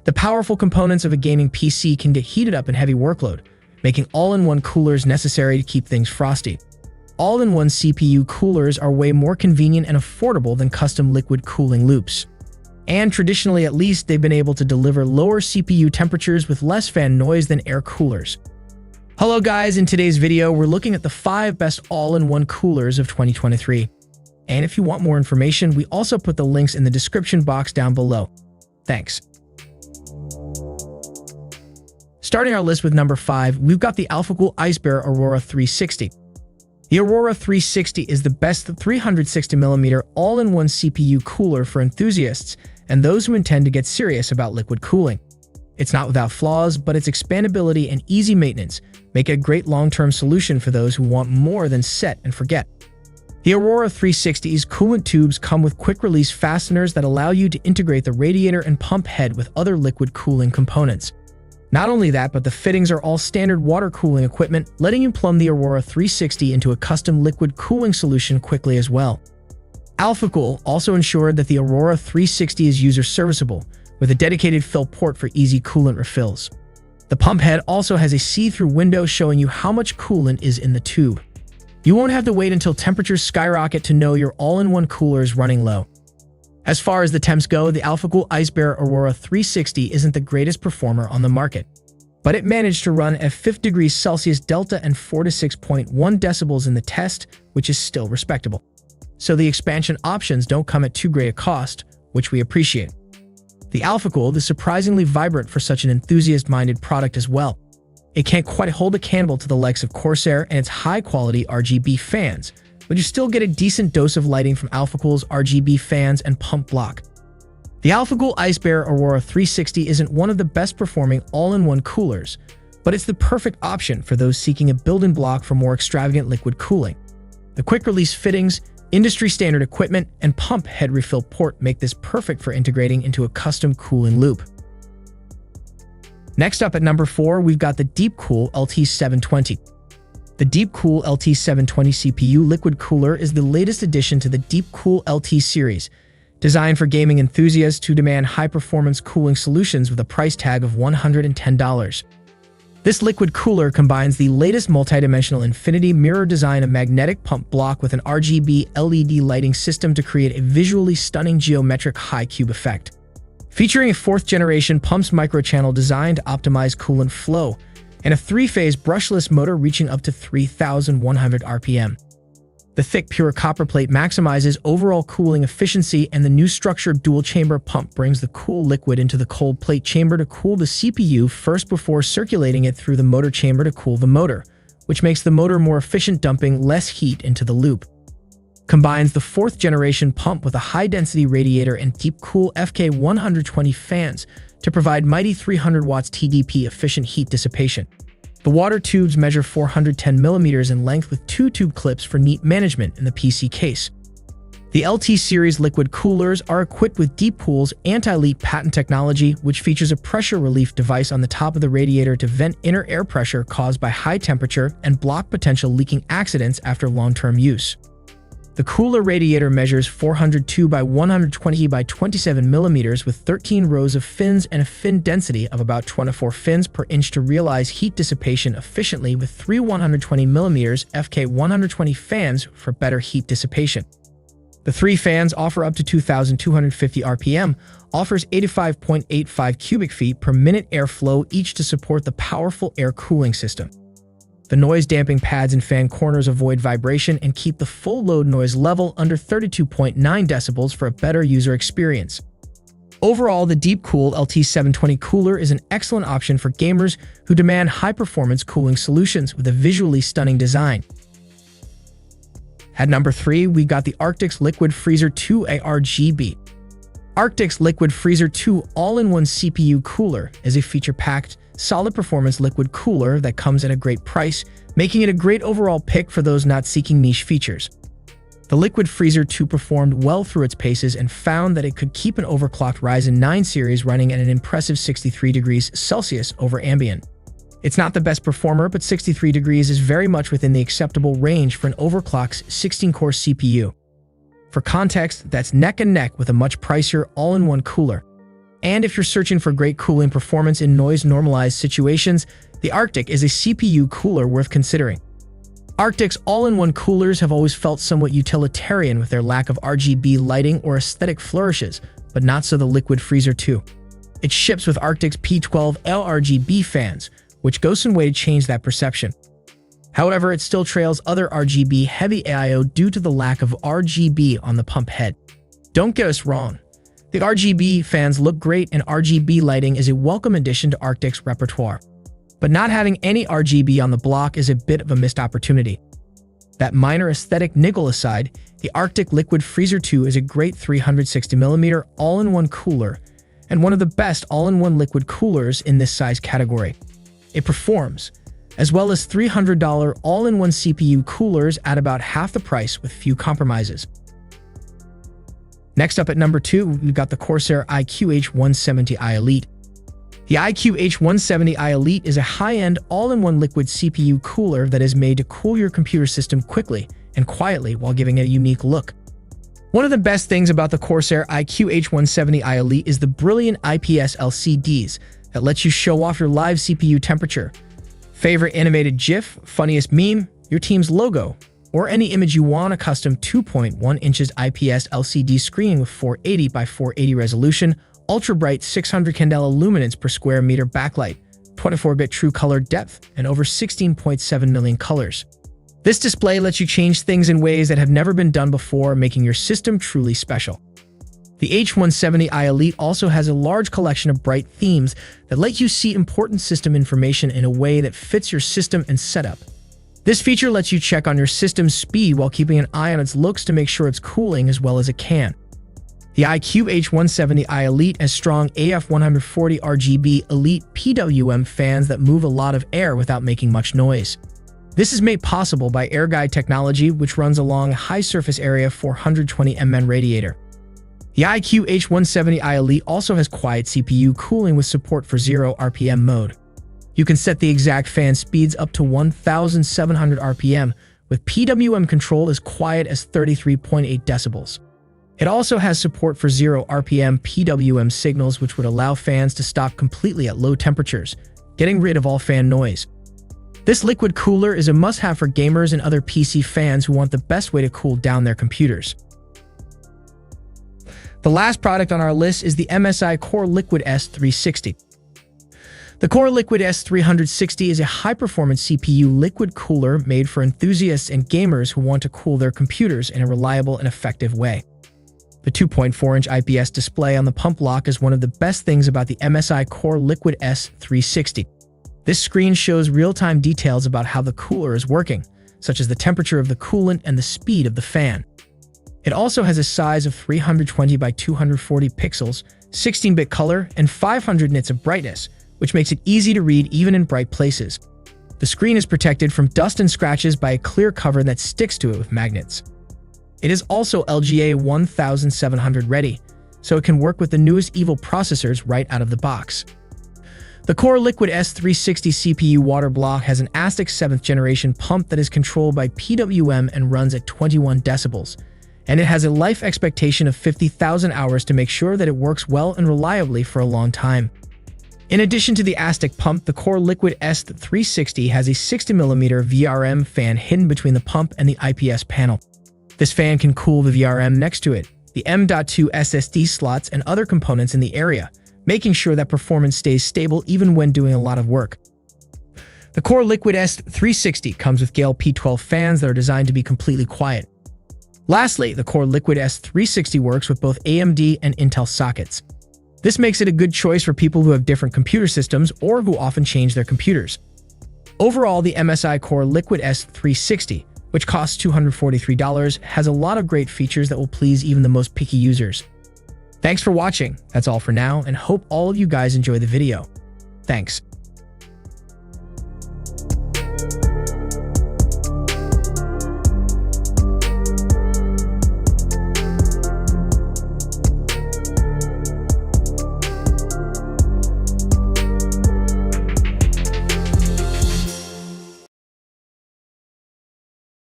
The powerful components of a gaming PC can get heated up in heavy workload, making all-in-one coolers necessary to keep things frosty. All-in-one CPU coolers are way more convenient and affordable than custom liquid cooling loops. And traditionally at least, they've been able to deliver lower CPU temperatures with less fan noise than air coolers. Hello guys, in today's video, we're looking at the 5 best all-in-one coolers of 2023. And if you want more information, we also put the links in the description box down below. Thanks. Starting our list with number 5, we've got the Alphacool Eisbaer Aurora 360. The Aurora 360 is the best 360mm all-in-one CPU cooler for enthusiasts and those who intend to get serious about liquid cooling. It's not without flaws, but its expandability and easy maintenance make it a great long-term solution for those who want more than set and forget. The Aurora 360's coolant tubes come with quick-release fasteners that allow you to integrate the radiator and pump head with other liquid cooling components. Not only that, but the fittings are all standard water cooling equipment, letting you plumb the Aurora 360 into a custom liquid cooling solution quickly as well. Alphacool also ensured that the Aurora 360 is user-serviceable, with a dedicated fill port for easy coolant refills. The pump head also has a see-through window showing you how much coolant is in the tube. You won't have to wait until temperatures skyrocket to know your all-in-one cooler is running low. As far as the temps go, the Alphacool Eisbaer Aurora 360 isn't the greatest performer on the market, but it managed to run at 50 degrees Celsius delta and 4 to 6.1 decibels in the test, which is still respectable. So the expansion options don't come at too great a cost, which we appreciate. The Alphacool is surprisingly vibrant for such an enthusiast-minded product as well. It can't quite hold a candle to the likes of Corsair and its high-quality RGB fans, but you still get a decent dose of lighting from Alphacool's RGB fans and pump block. The Alphacool Eisbaer Aurora 360 isn't one of the best performing all-in-one coolers, but it's the perfect option for those seeking a built-in block for more extravagant liquid cooling. The quick-release fittings, industry-standard equipment, and pump head refill port make this perfect for integrating into a custom cooling loop. Next up at number 4, we've got the DeepCool LT720. The DeepCool LT720 CPU liquid cooler is the latest addition to the DeepCool LT series, designed for gaming enthusiasts who demand high-performance cooling solutions with a price tag of $110. This liquid cooler combines the latest multidimensional infinity mirror design of magnetic pump block with an RGB LED lighting system to create a visually stunning geometric high-cube effect. Featuring a 4th-generation pumps microchannel design to optimize coolant flow, and a 3-phase brushless motor reaching up to 3,100 RPM. The thick pure copper plate maximizes overall cooling efficiency, and the new structured dual-chamber pump brings the cool liquid into the cold plate chamber to cool the CPU first before circulating it through the motor chamber to cool the motor, which makes the motor more efficient, dumping less heat into the loop. Combines the 4th-generation pump with a high-density radiator and DeepCool FK120 fans to provide mighty 300 watts TDP efficient heat dissipation. The water tubes measure 410 millimeters in length with 2 tube clips for neat management in the PC case. The LT series liquid coolers are equipped with DeepCool's anti-leak patent technology, which features a pressure relief device on the top of the radiator to vent inner air pressure caused by high temperature and block potential leaking accidents after long-term use. The cooler radiator measures 402 by 120 by 27 millimeters with 13 rows of fins and a fin density of about 24 fins per inch to realize heat dissipation efficiently with 3 120 millimeters FK120 fans for better heat dissipation. The 3 fans offer up to 2,250 RPM, offers 85.85 cubic feet per minute airflow each to support the powerful air cooling system. The noise-damping pads and fan corners avoid vibration and keep the full load noise level under 32.9 decibels for a better user experience. Overall, the DeepCool LT720 cooler is an excellent option for gamers who demand high-performance cooling solutions with a visually stunning design. At number 3, we got the Arctic's Liquid Freezer 2 ARGB. Arctic's Liquid Freezer 2 all-in-one CPU cooler is a feature-packed, solid performance liquid cooler that comes at a great price, making it a great overall pick for those not seeking niche features. The Liquid Freezer 2 performed well through its paces and found that it could keep an overclocked Ryzen 9 series running at an impressive 63 degrees Celsius over ambient. It's not the best performer, but 63 degrees is very much within the acceptable range for an overclocked 16-core CPU. For context, that's neck and neck with a much pricier all-in-one cooler. And if you're searching for great cooling performance in noise-normalized situations, the Arctic is a CPU cooler worth considering. Arctic's all-in-one coolers have always felt somewhat utilitarian with their lack of RGB lighting or aesthetic flourishes, but not so the Liquid Freezer 2. It ships with Arctic's P12L RGB fans, which goes some way to change that perception. However, it still trails other RGB-heavy AIO due to the lack of RGB on the pump head. Don't get us wrong. The RGB fans look great and RGB lighting is a welcome addition to Arctic's repertoire. But not having any RGB on the block is a bit of a missed opportunity. That minor aesthetic niggle aside, the Arctic Liquid Freezer 2 is a great 360mm all-in-one cooler and one of the best all-in-one liquid coolers in this size category. It performs, as well as $300 all-in-one CPU coolers at about half the price with few compromises. Next up at number 2, we've got the Corsair iCUE H170i Elite. The iCUE H170i Elite is a high-end all-in-one liquid CPU cooler that is made to cool your computer system quickly and quietly while giving it a unique look. One of the best things about the Corsair iCUE H170i Elite is the brilliant IPS LCDs that lets you show off your live CPU temperature, favorite animated GIF, funniest meme, your team's logo, or any image you want. A custom 2.1 inches IPS LCD screen with 480 by 480 resolution, ultra-bright 600 candela luminance per square meter backlight, 24-bit true color depth, and over 16.7 million colors. This display lets you change things in ways that have never been done before, making your system truly special. The H170i Elite also has a large collection of bright themes that let you see important system information in a way that fits your system and setup. This feature lets you check on your system's speed while keeping an eye on its looks to make sure it's cooling as well as it can. The iCUE H170i Elite has strong AF140 RGB Elite PWM fans that move a lot of air without making much noise. This is made possible by AirGuide technology, which runs along a high surface area 420 MN radiator. The iCUE H170i Elite also has quiet CPU cooling with support for 0 RPM mode. You can set the exact fan speeds up to 1,700 RPM, with PWM control as quiet as 33.8 decibels. It also has support for 0 RPM PWM signals, which would allow fans to stop completely at low temperatures, getting rid of all fan noise. This liquid cooler is a must-have for gamers and other PC fans who want the best way to cool down their computers. The last product on our list is the MSI CoreLiquid S360. The CoreLiquid S360 is a high-performance CPU liquid cooler made for enthusiasts and gamers who want to cool their computers in a reliable and effective way. The 2.4-inch IPS display on the pump block is one of the best things about the MSI CoreLiquid S360. This screen shows real-time details about how the cooler is working, such as the temperature of the coolant and the speed of the fan. It also has a size of 320 by 240 pixels, 16-bit color, and 500 nits of brightness, which makes it easy to read even in bright places. The screen is protected from dust and scratches by a clear cover that sticks to it with magnets. It is also LGA 1700 ready, so it can work with the newest EVO processors right out of the box. The CoreLiquid S360 CPU water block has an ASTIC 7th generation pump that is controlled by PWM and runs at 21 decibels, and it has a life expectation of 50,000 hours to make sure that it works well and reliably for a long time. In addition to the ASTIC pump, the CoreLiquid S360 has a 60mm VRM fan hidden between the pump and the IPS panel. This fan can cool the VRM next to it, the M.2 SSD slots, and other components in the area, making sure that performance stays stable even when doing a lot of work. The CoreLiquid S360 comes with Gale P12 fans that are designed to be completely quiet. Lastly, the CoreLiquid S360 works with both AMD and Intel sockets. This makes it a good choice for people who have different computer systems or who often change their computers. Overall, the MSI CoreLiquid S360, which costs $243, has a lot of great features that will please even the most picky users. Thanks for watching. That's all for now, and hope all of you guys enjoy the video. Thanks.